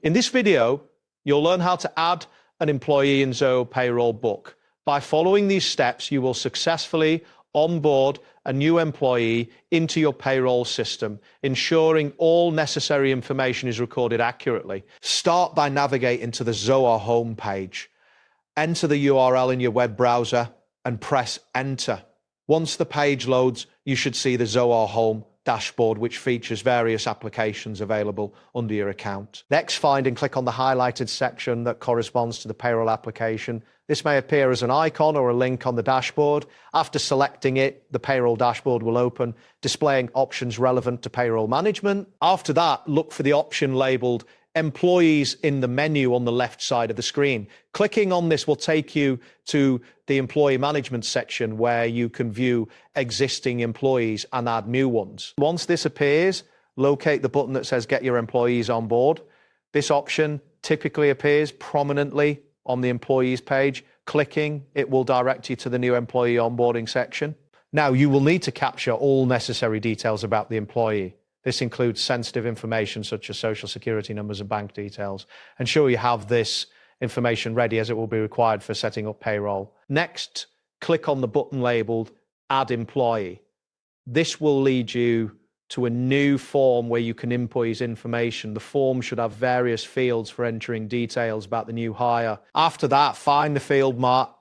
In this video, you'll learn how to add an employee in Zoho Payroll book. By following these steps, you will successfully onboard a new employee into your payroll system, ensuring all necessary information is recorded accurately. Start by navigating to the Zoho homepage. Enter the URL in your web browser and press enter. Once the page loads, you should see the Zoho Home dashboard, which features various applications available under your account. Next, find and click on the highlighted section that corresponds to the payroll application. This may appear as an icon or a link on the dashboard. After selecting it, the payroll dashboard will open, displaying options relevant to payroll management. After that, look for the option labeled Employees in the menu on the left side of the screen. Clicking on this will take you to the employee management section where you can view existing employees and add new ones. Once this appears, locate the button that says Get Your Employees on Board. This option typically appears prominently on the employees page. Clicking, it will direct you to the new employee onboarding section. Now, you will need to capture all necessary details about the employee. This includes sensitive information such as social security numbers and bank details. Ensure you have this information ready as it will be required for setting up payroll. Next, click on the button labeled Add Employee. This will lead you to a new form where you can input his information. The form should have various fields for entering details about the new hire. After that, find the field marked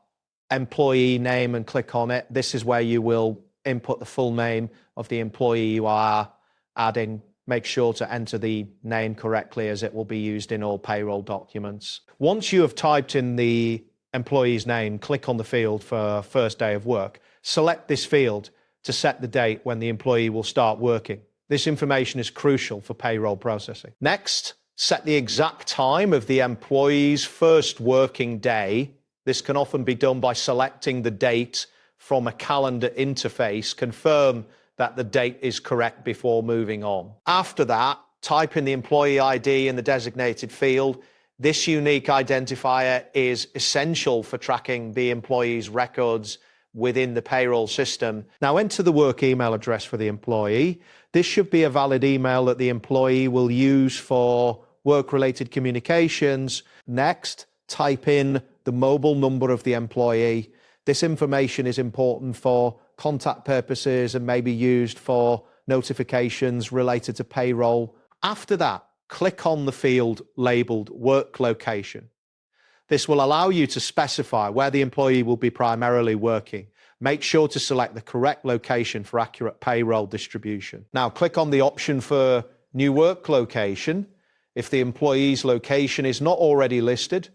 Employee Name and click on it. This is where you will input the full name of the employee you are adding. Make sure to enter the name correctly as it will be used in all payroll documents. Once you have typed in the employee's name, click on the field for first day of work. Select this field to set the date when the employee will start working. This information is crucial for payroll processing. Next, set the exact time of the employee's first working day. This can often be done by selecting the date from a calendar interface. Confirm that the date is correct before moving on. After that, type in the employee ID in the designated field. This unique identifier is essential for tracking the employee's records within the payroll system. Now enter the work email address for the employee. This should be a valid email that the employee will use for work-related communications. Next, type in the mobile number of the employee. This information is important for contact purposes and may be used for notifications related to payroll. After that, click on the field labeled Work Location. This will allow you to specify where the employee will be primarily working. Make sure to select the correct location for accurate payroll distribution. Now click on the option for New Work Location. If the employee's location is not already listed,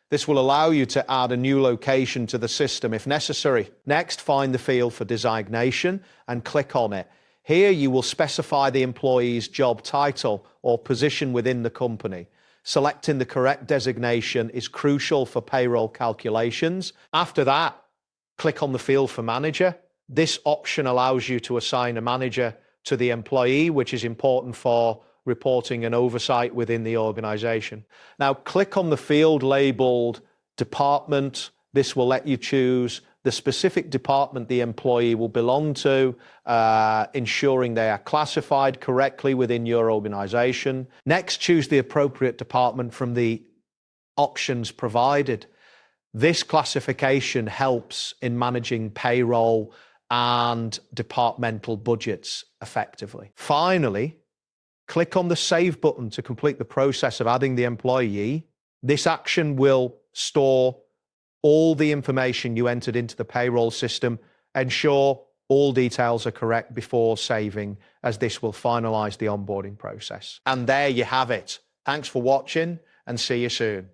this will allow you to add a new location to the system if necessary. Next, find the field for designation and click on it. Here you will specify the employee's job title or position within the company. Selecting the correct designation is crucial for payroll calculations. After that, click on the field for manager. This option allows you to assign a manager to the employee, which is important for reporting and oversight within the organization. Now click on the field labeled Department. This will let you choose the specific department the employee will belong to, ensuring they are classified correctly within your organization. Next, choose the appropriate department from the options provided. This classification helps in managing payroll and departmental budgets effectively. Finally, click on the Save button to complete the process of adding the employee. This action will store all the information you entered into the payroll system. Ensure all details are correct before saving, as this will finalize the onboarding process. And there you have it. Thanks for watching and see you soon.